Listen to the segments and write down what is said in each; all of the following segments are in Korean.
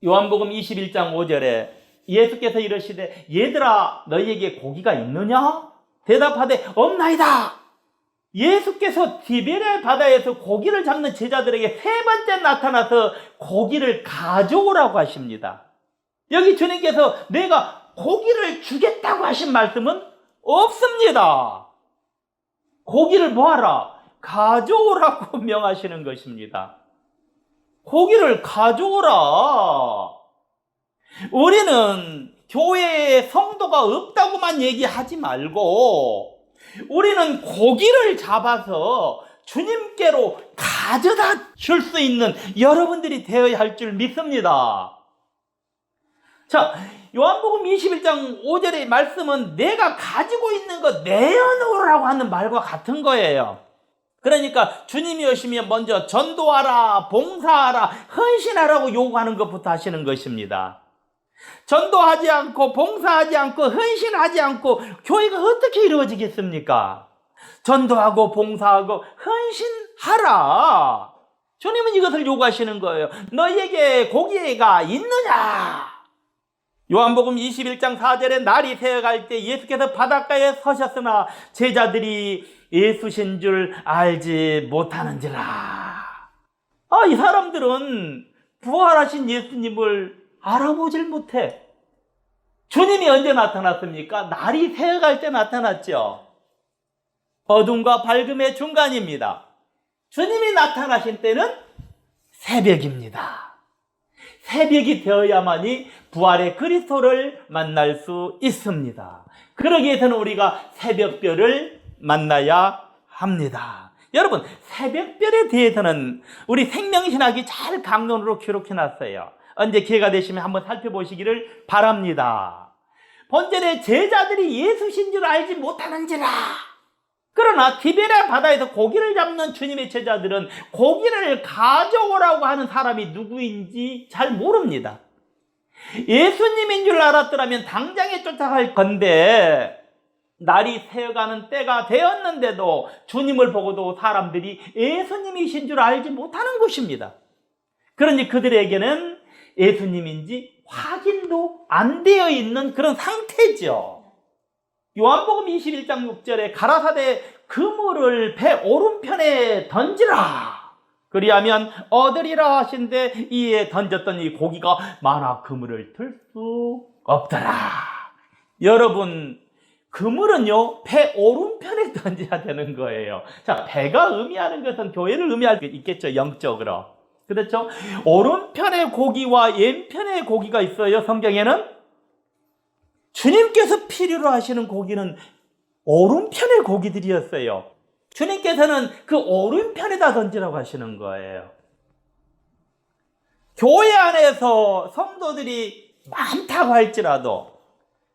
요한복음 21장 5절에 예수께서 이르시되 얘들아 너희에게 고기가 있느냐? 대답하되 없나이다. 예수께서 티베리아 바다에서 고기를 잡는 제자들에게 세 번째 나타나서 고기를 가져오라고 하십니다. 여기 주님께서 내가 고기를 주겠다고 하신 말씀은 없습니다. 고기를 뭐하라? 가져오라고 명하시는 것입니다. 고기를 가져오라. 우리는 교회에 성도가 없다고만 얘기하지 말고 우리는 고기를 잡아서 주님께로 가져다 줄 수 있는 여러분들이 되어야 할 줄 믿습니다. 자, 요한복음 21장 5절의 말씀은 내가 가지고 있는 거 내어놓으라고 하는 말과 같은 거예요. 그러니까 주님이 오시면 먼저 전도하라, 봉사하라, 헌신하라고 요구하는 것부터 하시는 것입니다. 전도하지 않고 봉사하지 않고 헌신하지 않고 교회가 어떻게 이루어지겠습니까? 전도하고 봉사하고 헌신하라. 주님은 이것을 요구하시는 거예요. 너희에게 고기가 있느냐? 요한복음 21장 4절에 날이 새어갈 때 예수께서 바닷가에 서셨으나 제자들이 예수신 줄 알지 못하는지라. 이 사람들은 부활하신 예수님을 알아보질 못해. 주님이 언제 나타났습니까? 날이 새어갈 때 나타났죠. 어둠과 밝음의 중간입니다. 주님이 나타나신 때는 새벽입니다. 새벽이 되어야만이 부활의 그리스도를 만날 수 있습니다. 그러기 위해서는 우리가 새벽별을 만나야 합니다. 여러분, 새벽별에 대해서는 우리 생명신학이 잘 강론으로 기록해놨어요. 언제 기회가 되시면 한번 살펴보시기를 바랍니다. 본절에 제자들이 예수신 줄 알지 못하는지라. 그러나 티베리아 바다에서 고기를 잡는 주님의 제자들은 고기를 가져오라고 하는 사람이 누구인지 잘 모릅니다. 예수님인 줄 알았더라면 당장에 쫓아갈 건데 날이 새어가는 때가 되었는데도 주님을 보고도 사람들이 예수님이신 줄 알지 못하는 것입니다. 그러니 그들에게는 예수님인지 확인도 안 되어 있는 그런 상태죠. 요한복음 21장 6절에 가라사대 그물을 배 오른편에 던지라. 그리하면 얻으리라 하신데 이에 던졌던 이 고기가 만화 그물을 들 수 없더라. 여러분, 그물은요 배 오른편에 던져야 되는 거예요. 자, 배가 의미하는 것은 교회를 의미할 수 있겠죠, 영적으로. 그렇죠? 오른편의 고기와 왼편의 고기가 있어요. 성경에는 주님께서 필요로 하시는 고기는 오른편의 고기들이었어요. 주님께서는 그 오른편에다 던지라고 하시는 거예요. 교회 안에서 성도들이 많다고 할지라도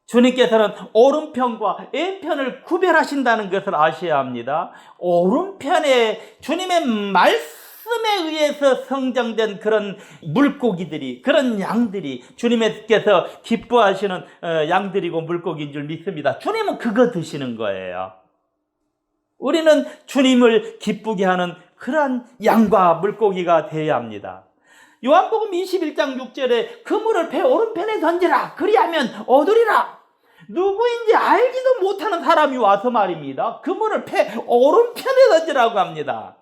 주님께서는 오른편과 왼편을 구별하신다는 것을 아셔야 합니다. 오른편에 주님의 말씀에 의해서 성장된 그런 물고기들이, 그런 양들이 주님께서 기뻐하시는 양들이고 물고기인 줄 믿습니다. 주님은 그거 드시는 거예요. 우리는 주님을 기쁘게 하는 그러한 양과 물고기가 되어야 합니다. 요한복음 21장 6절에 그물을 배 오른편에 던지라. 그리하면 얻으리라. 누구인지 알지도 못하는 사람이 와서 말입니다. 그물을 배 오른편에 던지라고 합니다.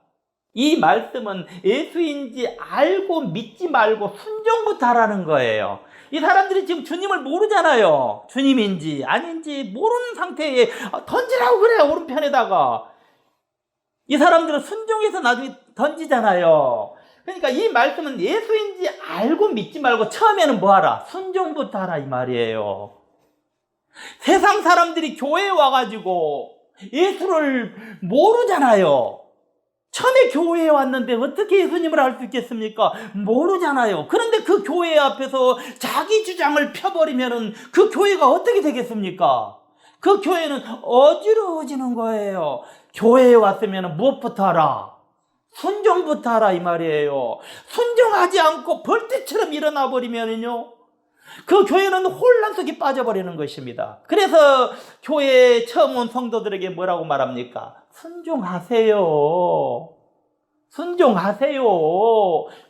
이 말씀은 예수인지 알고 믿지 말고 순종부터 하라는 거예요. 이 사람들이 지금 주님을 모르잖아요. 주님인지 아닌지 모르는 상태에 던지라고 그래요. 오른편에다가. 이 사람들은 순종해서 나중에 던지잖아요. 그러니까 이 말씀은 예수인지 알고 믿지 말고 처음에는 뭐 하라? 순종부터 하라 이 말이에요. 세상 사람들이 교회에 와가지고 예수를 모르잖아요. 처음에 교회에 왔는데 어떻게 예수님을 알 수 있겠습니까? 모르잖아요. 그런데 그 교회 앞에서 자기 주장을 펴버리면 그 교회가 어떻게 되겠습니까? 그 교회는 어지러워지는 거예요. 교회에 왔으면 무엇부터 하라? 순종부터 하라 이 말이에요. 순종하지 않고 벌떼처럼 일어나 버리면요, 그 교회는 혼란 속에 빠져버리는 것입니다. 그래서 교회에 처음 온 성도들에게 뭐라고 말합니까? 순종하세요. 순종하세요.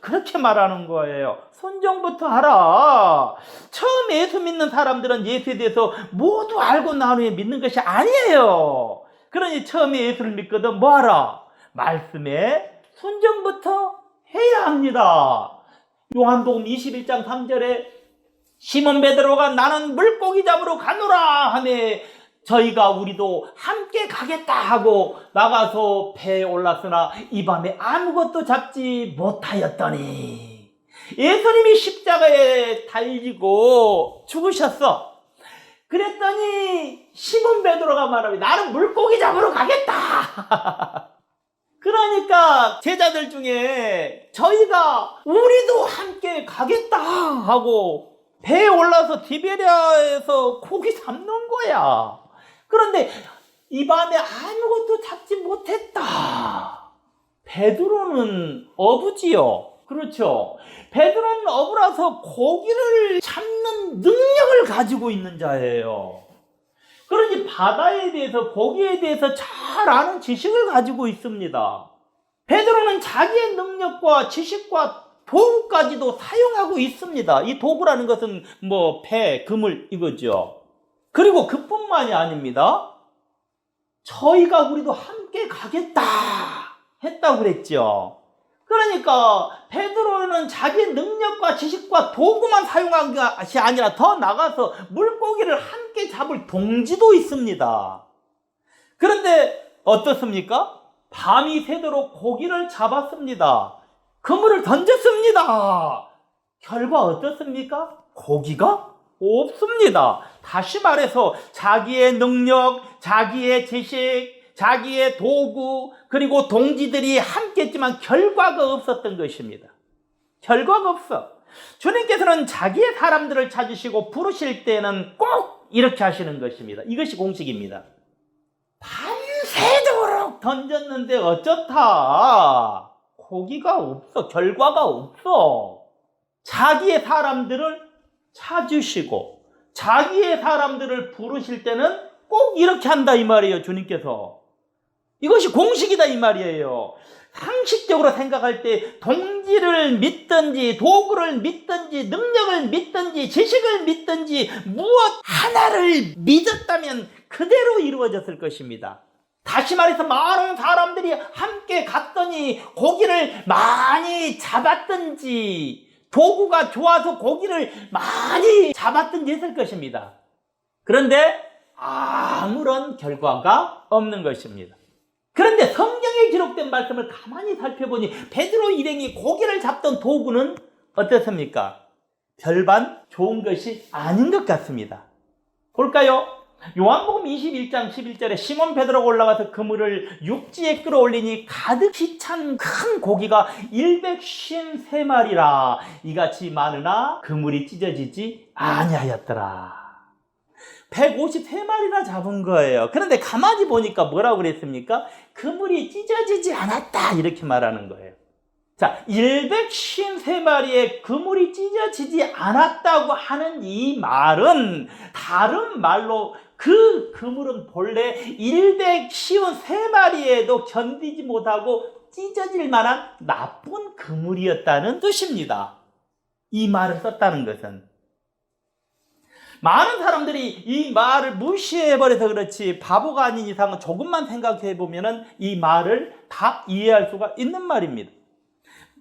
그렇게 말하는 거예요. 순종부터 하라. 처음 예수 믿는 사람들은 예수에 대해서 모두 알고 난 후에 믿는 것이 아니에요. 그러니 처음에 예수를 믿거든 뭐 하라? 말씀에 순종부터 해야 합니다. 요한복음 21장 3절에 시몬 베드로가 나는 물고기 잡으러 가노라 하매 저희가 우리도 함께 가겠다 하고 나가서 배에 올랐으나 이 밤에 아무것도 잡지 못하였더니 예수님이 십자가에 달리고 죽으셨어. 그랬더니 시몬 베드로가 말합니다. 나는 물고기 잡으러 가겠다. 그러니까 제자들 중에 저희가 우리도 함께 가겠다 하고 배에 올라서 디베랴에서 고기 잡는 거야. 그런데 이 밤에 아무것도 잡지 못했다. 베드로는 어부지요. 그렇죠. 베드로는 어부라서 고기를 잡는 능력을 가지고 있는 자예요. 그러니 바다에 대해서 고기에 대해서 잘 아는 지식을 가지고 있습니다. 베드로는 자기의 능력과 지식과 도구까지도 사용하고 있습니다. 이 도구라는 것은 뭐 배, 그물 이거죠. 그리고 그뿐만이 아닙니다. 저희가 우리도 함께 가겠다 했다고 그랬죠. 그러니까 베드로는 자기의 능력과 지식과 도구만 사용한 것이 아니라 더 나가서 물고기를 함께 잡을 동지도 있습니다. 그런데 어떻습니까? 밤이 새도록 고기를 잡았습니다. 그물을 던졌습니다. 결과 어떻습니까? 고기가 없습니다. 다시 말해서 자기의 능력, 자기의 지식, 자기의 도구, 그리고 동지들이 함께 했지만 결과가 없었던 것입니다. 결과가 없어. 주님께서는 자기의 사람들을 찾으시고 부르실 때는 꼭 이렇게 하시는 것입니다. 이것이 공식입니다. 밤새도록 던졌는데 어쩌다? 고기가 없어. 결과가 없어. 자기의 사람들을 찾으시고 자기의 사람들을 부르실 때는 꼭 이렇게 한다 이 말이에요. 주님께서. 이것이 공식이다 이 말이에요. 상식적으로 생각할 때 동지를 믿든지 도구를 믿든지 능력을 믿든지 지식을 믿든지 무엇 하나를 믿었다면 그대로 이루어졌을 것입니다. 다시 말해서 많은 사람들이 함께 갔더니 고기를 많이 잡았든지 도구가 좋아서 고기를 많이 잡았든지 했을 것입니다. 그런데 아무런 결과가 없는 것입니다. 그런데 성경에 기록된 말씀을 가만히 살펴보니 베드로 일행이 고기를 잡던 도구는 어떻습니까? 별반 좋은 것이 아닌 것 같습니다. 볼까요? 요한복음 21장 11절에 시몬 베드로가 올라가서 그물을 육지에 끌어올리니 가득히 찬 큰 고기가 153마리라 이같이 많으나 그물이 찢어지지 아니하였더라. 153마리나 잡은 거예요. 그런데 가만히 보니까 뭐라고 그랬습니까? 그물이 찢어지지 않았다 이렇게 말하는 거예요. 자, 153마리의 그물이 찢어지지 않았다고 하는 이 말은 다른 말로 그 그물은 본래 153마리에도 견디지 못하고 찢어질 만한 나쁜 그물이었다는 뜻입니다. 이 말을 썼다는 것은. 많은 사람들이 이 말을 무시해버려서 그렇지 바보가 아닌 이상은 조금만 생각해보면 이 말을 다 이해할 수가 있는 말입니다.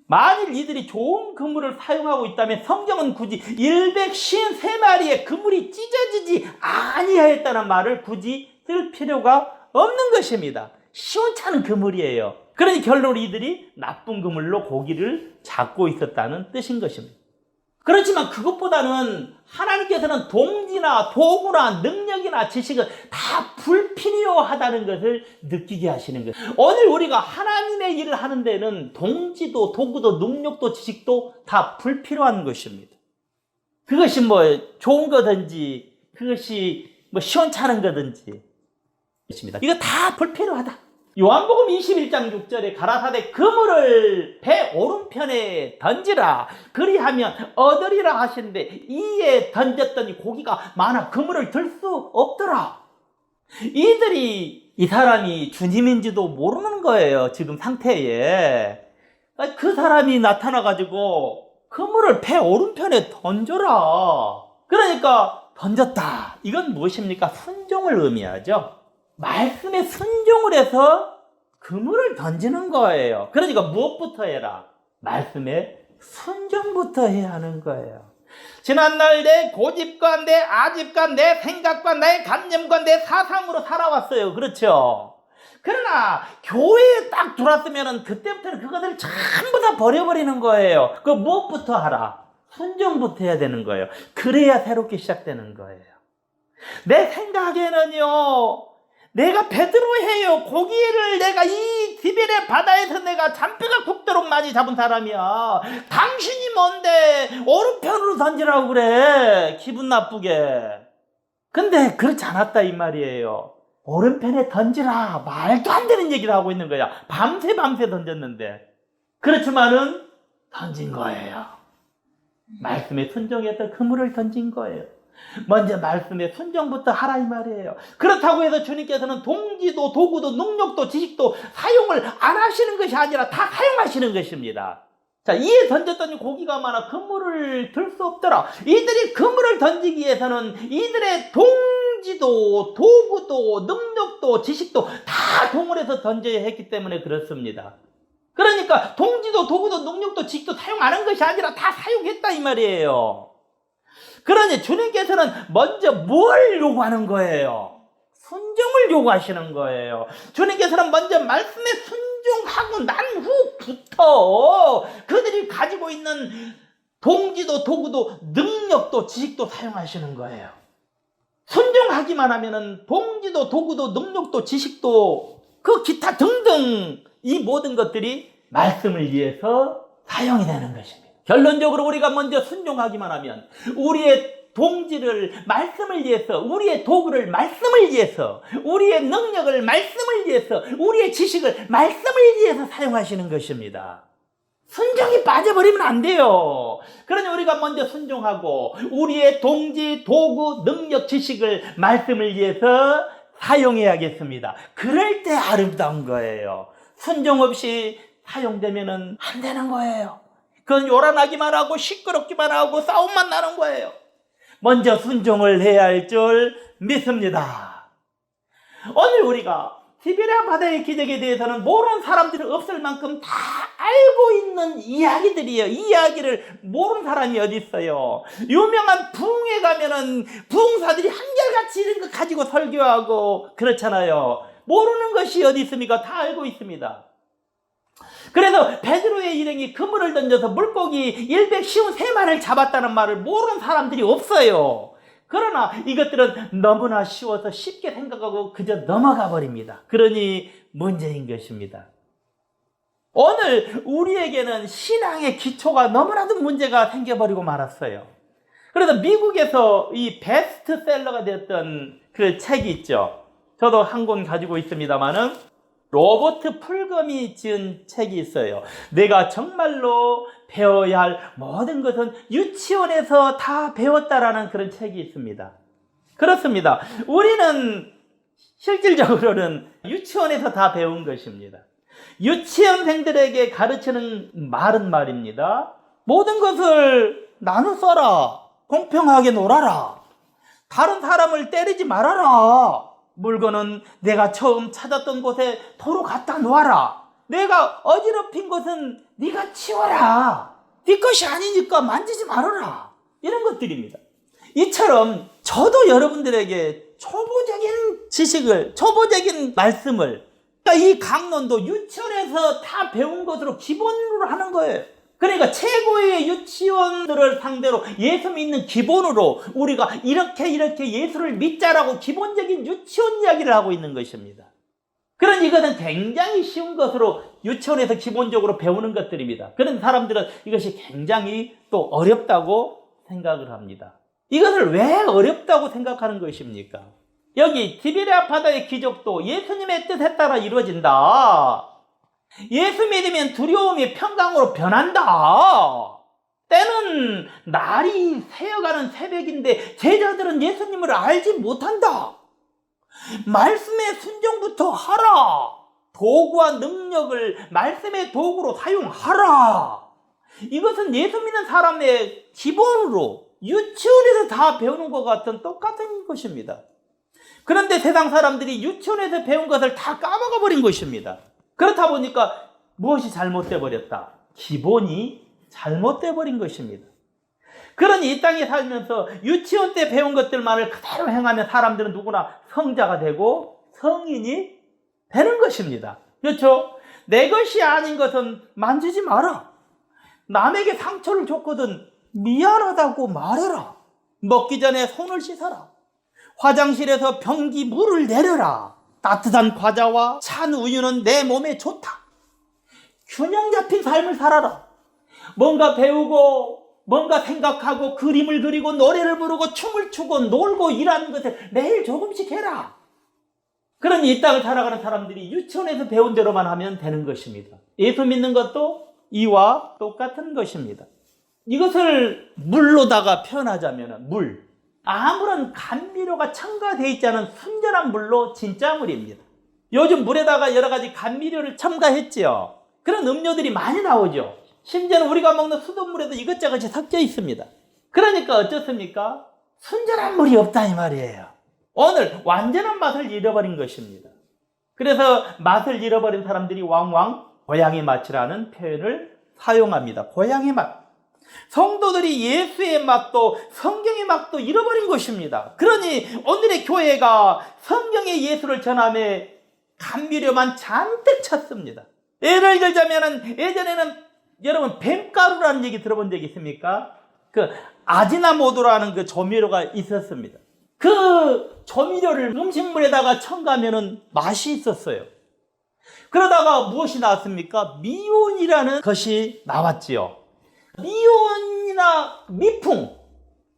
만일 이들이 좋은 그물을 사용하고 있다면 성경은 굳이 153마리의 그물이 찢어지지 아니하였다는 말을 굳이 쓸 필요가 없는 것입니다. 시원찮은 그물이에요. 그러니 결론 이들이 나쁜 그물로 고기를 잡고 있었다는 뜻인 것입니다. 그렇지만 그것보다는 하나님께서는 동지나 도구나 능력이나 지식은 다 불필요하다는 것을 느끼게 하시는 거예요. 오늘 우리가 하나님의 일을 하는 데는 동지도 도구도 능력도 지식도 다 불필요한 것입니다. 그것이 뭐 좋은 거든지 그것이 뭐 시원찮은 거든지 이거 다 불필요하다. 요한복음 21장 6절에 가라사대 그물을 배 오른편에 던지라 그리하면 얻으리라 하시는데 이에 던졌더니 고기가 많아 그물을 들 수 없더라. 이들이 이 사람이 주님인지도 모르는 거예요. 지금 상태에. 그 사람이 나타나가지고 그물을 배 오른편에 던져라. 그러니까 던졌다. 이건 무엇입니까? 순종을 의미하죠. 말씀에 순종을 해서 그물을 던지는 거예요. 그러니까 무엇부터 해라? 말씀에 순종부터 해야 하는 거예요. 지난날 내 고집과 내 아집과 내 생각과 내 관념과 내 사상으로 살아왔어요. 그렇죠? 그러나 교회에 딱 들어왔으면 그때부터는 그것을 전부 다 버려버리는 거예요. 그 무엇부터 하라? 순종부터 해야 되는 거예요. 그래야 새롭게 시작되는 거예요. 내 생각에는요, 내가 베드로예요. 고기를 내가 이 디베레 바다에서 내가 잔뼈가 굵도록 많이 잡은 사람이야. 당신이 뭔데 오른편으로 던지라고 그래. 기분 나쁘게. 근데 그렇지 않았다 이 말이에요. 오른편에 던지라. 말도 안 되는 얘기를 하고 있는 거야. 밤새 던졌는데. 그렇지만은 던진 거예요. 말씀에 순종해서 그물을 던진 거예요. 먼저 말씀에 순종부터 하라 이 말이에요. 그렇다고 해서 주님께서는 동지도 도구도 능력도 지식도 사용을 안 하시는 것이 아니라 다 사용하시는 것입니다. 자, 이에 던졌더니 고기가 많아 그물을 들 수 없더라. 이들이 그물을 던지기 위해서는 이들의 동지도 도구도 능력도 지식도 다 동원해서 던져야 했기 때문에 그렇습니다. 그러니까 동지도 도구도 능력도 지식도 사용 안 한 것이 아니라 다 사용했다 이 말이에요. 그러니 주님께서는 먼저 뭘 요구하는 거예요? 순종을 요구하시는 거예요. 주님께서는 먼저 말씀에 순종하고 난 후부터 그들이 가지고 있는 동지도 도구도 능력도 지식도 사용하시는 거예요. 순종하기만 하면은 동지도 도구도 능력도 지식도 그 기타 등등 이 모든 것들이 말씀을 위해서 사용이 되는 것입니다. 결론적으로 우리가 먼저 순종하기만 하면 우리의 동지를 말씀을 위해서, 우리의 도구를 말씀을 위해서, 우리의 능력을 말씀을 위해서, 우리의 지식을 말씀을 위해서 사용하시는 것입니다. 순종이 빠져버리면 안 돼요. 그러니 우리가 먼저 순종하고 우리의 동지, 도구, 능력, 지식을 말씀을 위해서 사용해야겠습니다. 그럴 때 아름다운 거예요. 순종 없이 사용되면 안 되는 거예요. 그건 요란하기만 하고 시끄럽기만 하고 싸움만 나는 거예요. 먼저 순종을 해야 할 줄 믿습니다. 오늘 우리가 티베리아 바다의 기적에 대해서는 모르는 사람들이 없을 만큼 다 알고 있는 이야기들이에요. 이 이야기를 모르는 사람이 어디 있어요. 유명한 부흥회 가면은 부흥사들이 한결같이 이런 거 가지고 설교하고 그렇잖아요. 모르는 것이 어디 있습니까? 다 알고 있습니다. 그래서 베드로의 일행이 그물을 던져서 물고기 153마리를 잡았다는 말을 모르는 사람들이 없어요. 그러나 이것들은 너무나 쉬워서 쉽게 생각하고 그저 넘어가 버립니다. 그러니 문제인 것입니다. 오늘 우리에게는 신앙의 기초가 너무나도 문제가 생겨버리고 말았어요. 그래서 미국에서 이 베스트셀러가 되었던 그 책이 있죠. 저도 한 권 가지고 있습니다만은 로버트 풀검이 지은 책이 있어요. 내가 정말로 배워야 할 모든 것은 유치원에서 다 배웠다라는 그런 책이 있습니다. 그렇습니다. 우리는 실질적으로는 유치원에서 다 배운 것입니다. 유치원생들에게 가르치는 말은 말입니다. 모든 것을 나눠 써라. 공평하게 놀아라. 다른 사람을 때리지 말아라. 물건은 내가 처음 찾았던 곳에 도로 갖다 놓아라. 내가 어지럽힌 것은 네가 치워라. 네 것이 아니니까 만지지 말아라. 이런 것들입니다. 이처럼 저도 여러분들에게 초보적인 지식을, 초보적인 말씀을, 그러니까 이 강론도 유치원에서 다 배운 것으로 기본으로 하는 거예요. 그러니까 최고의 유치원들을 상대로 예수 믿는 기본으로 우리가 이렇게 예수를 믿자라고 기본적인 유치원 이야기를 하고 있는 것입니다. 그러니 이것은 굉장히 쉬운 것으로 유치원에서 기본적으로 배우는 것들입니다. 그런 사람들은 이것이 굉장히 또 어렵다고 생각을 합니다. 이것을 왜 어렵다고 생각하는 것입니까? 여기 티베리아 바다의 기적도 예수님의 뜻에 따라 이루어진다. 예수 믿으면 두려움이 평강으로 변한다. 때는 날이 새어가는 새벽인데 제자들은 예수님을 알지 못한다. 말씀의 순종부터 하라. 도구와 능력을 말씀의 도구로 사용하라. 이것은 예수 믿는 사람의 기본으로 유치원에서 다 배우는 것 같은 똑같은 것입니다. 그런데 세상 사람들이 유치원에서 배운 것을 다 까먹어 버린 것입니다. 그렇다 보니까 무엇이 잘못돼 버렸다? 기본이 잘못돼 버린 것입니다. 그러니 이 땅에 살면서 유치원 때 배운 것들만을 그대로 행하면 사람들은 누구나 성자가 되고 성인이 되는 것입니다. 그렇죠? 내 것이 아닌 것은 만지지 마라. 남에게 상처를 줬거든 미안하다고 말해라. 먹기 전에 손을 씻어라. 화장실에서 변기 물을 내려라. 따뜻한 과자와 찬 우유는 내 몸에 좋다. 균형 잡힌 삶을 살아라. 뭔가 배우고 뭔가 생각하고 그림을 그리고 노래를 부르고 춤을 추고 놀고 일하는 것을 매일 조금씩 해라. 그러니 이 땅을 살아가는 사람들이 유치원에서 배운 대로만 하면 되는 것입니다. 예수 믿는 것도 이와 똑같은 것입니다. 이것을 물로다가 표현하자면 물. 아무런 감미료가 첨가되어 있지 않은 순전한 물로 진짜 물입니다. 요즘 물에다가 여러 가지 감미료를 첨가했지요. 그런 음료들이 많이 나오죠. 심지어는 우리가 먹는 수돗물에도 이것저것이 섞여 있습니다. 그러니까 어떻습니까? 순전한 물이 없다 이 말이에요. 오늘 완전한 맛을 잃어버린 것입니다. 그래서 맛을 잃어버린 사람들이 왕왕 고향의 맛이라는 표현을 사용합니다. 고향의 맛. 성도들이 예수의 맛도 성경의 맛도 잃어버린 것입니다. 그러니 오늘의 교회가 성경의 예수를 전함에 감미료만 잔뜩 찾습니다. 예를 들자면 예전에는 여러분 뱀가루라는 얘기 들어본 적 있습니까? 그 아지나모토라는 그 조미료가 있었습니다. 그 조미료를 음식물에다가 첨가하면 맛이 있었어요. 그러다가 무엇이 나왔습니까? 미온이라는 것이 나왔지요. 미온이나 미풍,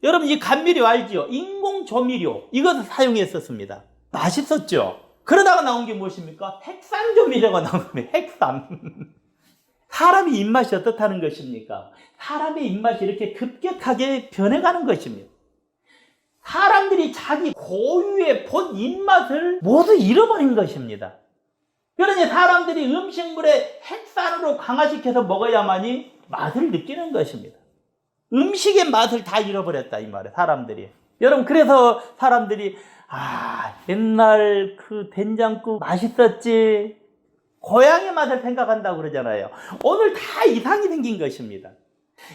여러분 이 감미료 알지요? 인공 조미료, 이것을 사용했었습니다. 맛있었죠. 그러다가 나온 게 무엇입니까? 핵산 조미료가 나온 겁니다. 핵산. 사람의 입맛이 어떻다는 것입니까? 사람의 입맛이 이렇게 급격하게 변해가는 것입니다. 사람들이 자기 고유의 본 입맛을 모두 잃어버린 것입니다. 그러니 사람들이 음식물에 핵산으로 강화시켜서 먹어야만이 맛을 느끼는 것입니다. 음식의 맛을 다 잃어버렸다 이 말이에요. 사람들이. 여러분 그래서 사람들이 옛날 그 된장국 맛있었지. 고향의 맛을 생각한다고 그러잖아요. 오늘 다 이상이 생긴 것입니다.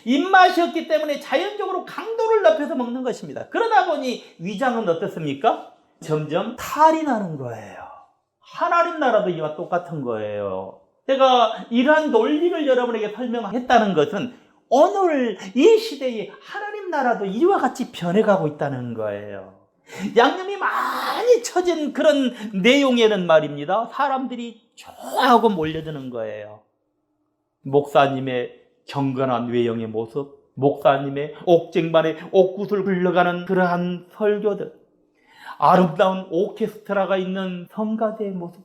입맛이 없기 때문에 자연적으로 강도를 높여서 먹는 것입니다. 그러다 보니 위장은 어떻습니까? 점점 탈이 나는 거예요. 하나님 나라도 이와 똑같은 거예요. 제가 이러한 논리를 여러분에게 설명했다는 것은 오늘 이 시대에 하나님 나라도 이와 같이 변해가고 있다는 거예요. 양념이 많이 쳐진 그런 내용에는 말입니다. 사람들이 좋아하고 몰려드는 거예요. 목사님의 경건한 외형의 모습, 목사님의 옥쟁반에 옥구슬 흘러가는 그러한 설교들, 아름다운 오케스트라가 있는 성가대의 모습,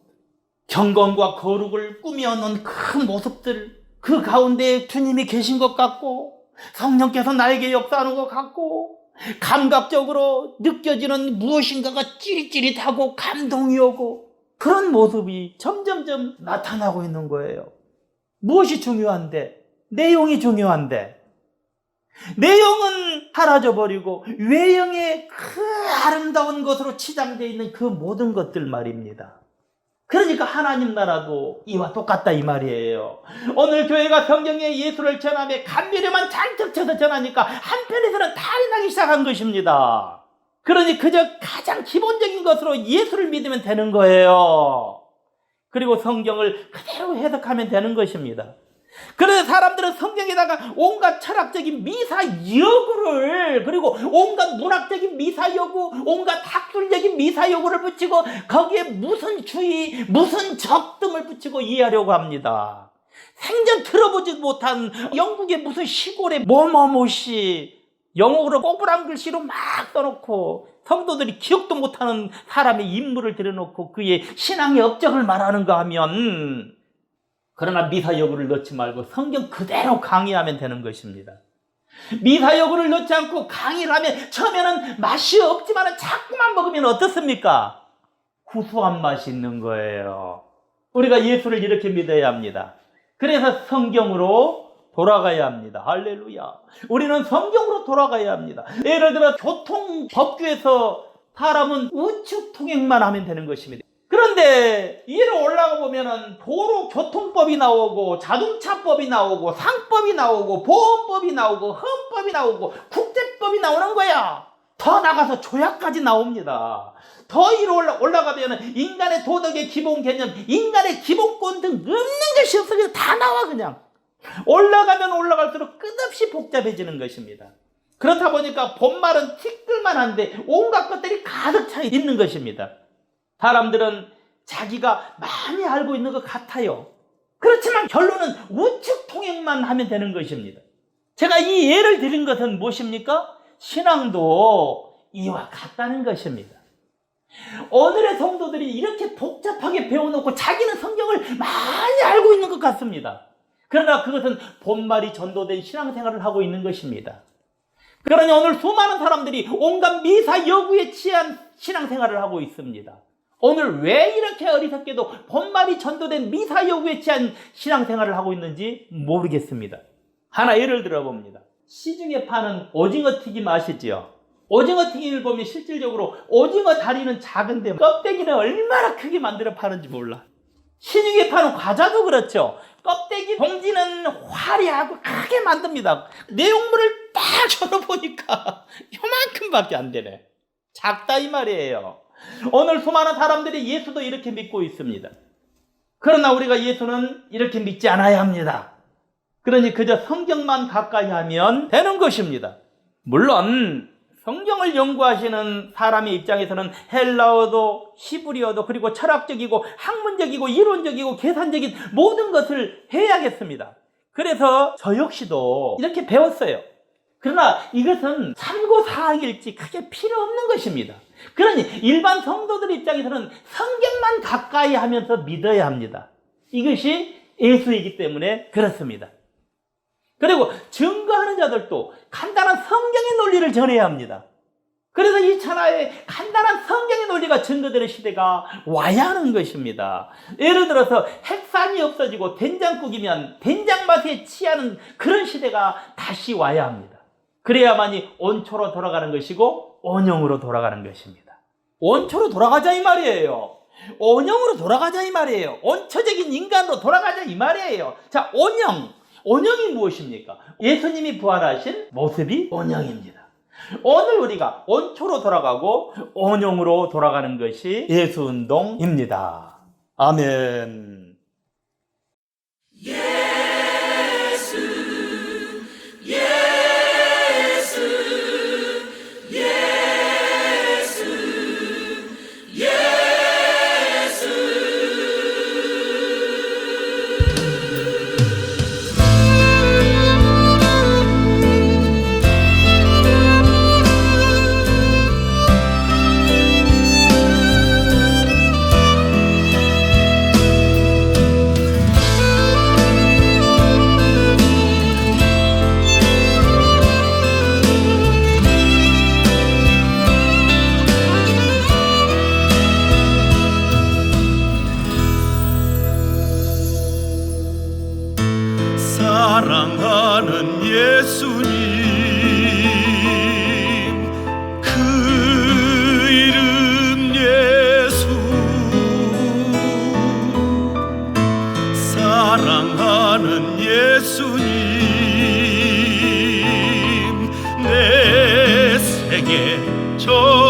경건과 거룩을 꾸며놓은 그 모습들, 그 가운데 주님이 계신 것 같고 성령께서 나에게 역사하는 것 같고 감각적으로 느껴지는 무엇인가가 찌릿찌릿하고 감동이 오고 그런 모습이 점점점 나타나고 있는 거예요. 무엇이 중요한데? 내용이 중요한데 내용은 사라져버리고 외형의 그 아름다운 것으로 치장되어 있는 그 모든 것들 말입니다. 그러니까 하나님 나라도 이와 똑같다 이 말이에요. 오늘 교회가 성경의 예수를 전하며 감미료만 잔뜩 쳐서 전하니까 한편에서는 탈이 나기 시작한 것입니다. 그러니 그저 가장 기본적인 것으로 예수를 믿으면 되는 거예요. 그리고 성경을 그대로 해석하면 되는 것입니다. 그래서 사람들은 성경에다가 온갖 철학적인 미사여구를 그리고 온갖 문학적인 미사여구, 온갖 학술적인 미사여구를 붙이고 거기에 무슨 주의, 무슨 적등을 붙이고 이해하려고 합니다. 생전 들어보지도 못한 영국의 무슨 시골의 뭐뭐뭐시 영어로 꼬부랑 글씨로 막 써놓고 성도들이 기억도 못하는 사람의 인물을 들여놓고 그의 신앙의 업적을 말하는가 하면 그러나 미사여구를 넣지 말고 성경 그대로 강의하면 되는 것입니다. 미사여구를 넣지 않고 강의를 하면 처음에는 맛이 없지만 자꾸만 먹으면 어떻습니까? 구수한 맛이 있는 거예요. 우리가 예수를 이렇게 믿어야 합니다. 그래서 성경으로 돌아가야 합니다. 할렐루야. 우리는 성경으로 돌아가야 합니다. 예를 들어 교통법규에서 사람은 우측 통행만 하면 되는 것입니다. 그런데 위로 올라가 보면은 도로교통법이 나오고 자동차법이 나오고 상법이 나오고 보험법이 나오고 헌법이 나오고 국제법이 나오는 거야. 더 나가서 조약까지 나옵니다. 더 위로 올라가면 인간의 도덕의 기본 개념, 인간의 기본권 등 없는 것이 없어. 그냥 다 나와. 그냥 올라가면 올라갈수록 끝없이 복잡해지는 것입니다. 그렇다 보니까 본말은 티끌만 한데 온갖 것들이 가득 차 있는 것입니다. 사람들은 자기가 많이 알고 있는 것 같아요. 그렇지만 결론은 우측 통행만 하면 되는 것입니다. 제가 이 예를 드린 것은 무엇입니까? 신앙도 이와 같다는 것입니다. 오늘의 성도들이 이렇게 복잡하게 배워놓고 자기는 성경을 많이 알고 있는 것 같습니다. 그러나 그것은 본말이 전도된 신앙생활을 하고 있는 것입니다. 그러니 오늘 수많은 사람들이 온갖 미사 여구에 취한 신앙생활을 하고 있습니다. 오늘 왜 이렇게 어리석게도 본말이 전도된 미사 여구에 취한 신앙생활을 하고 있는지 모르겠습니다. 하나 예를 들어봅니다. 시중에 파는 오징어 튀김 아시죠? 오징어 튀김을 보면 실질적으로 오징어 다리는 작은데 껍데기는 얼마나 크게 만들어 파는지 몰라. 시중에 파는 과자도 그렇죠. 껍데기 봉지는 화려하고 크게 만듭니다. 내용물을 딱 열어보니까 요만큼밖에 안 되네. 작다 이 말이에요. 오늘 수많은 사람들이 예수도 이렇게 믿고 있습니다. 그러나 우리가 예수는 이렇게 믿지 않아야 합니다. 그러니 그저 성경만 가까이 하면 되는 것입니다. 물론 성경을 연구하시는 사람의 입장에서는 헬라어도 히브리어도 그리고 철학적이고 학문적이고 이론적이고 계산적인 모든 것을 해야겠습니다. 그래서 저 역시도 이렇게 배웠어요. 그러나 이것은 참고사항일지 크게 필요 없는 것입니다. 그러니 일반 성도들 입장에서는 성경만 가까이 하면서 믿어야 합니다. 이것이 예수이기 때문에 그렇습니다. 그리고 증거하는 자들도 간단한 성경의 논리를 전해야 합니다. 그래서 이 천하에 간단한 성경의 논리가 증거되는 시대가 와야 하는 것입니다. 예를 들어서 핵산이 없어지고 된장국이면 된장 맛에 취하는 그런 시대가 다시 와야 합니다. 그래야만이 온초로 돌아가는 것이고 온영으로 돌아가는 것입니다. 온초로 돌아가자 이 말이에요. 온영으로 돌아가자 이 말이에요. 온초적인 인간으로 돌아가자 이 말이에요. 자, 온영이 무엇입니까? 예수님이 부활하신 모습이 온영입니다. 오늘 우리가 온초로 돌아가고 온영으로 돌아가는 것이 예수운동입니다. 아멘. 사랑하는 예수님, 그 이름 예수. 사랑하는 예수님, 내 세계 저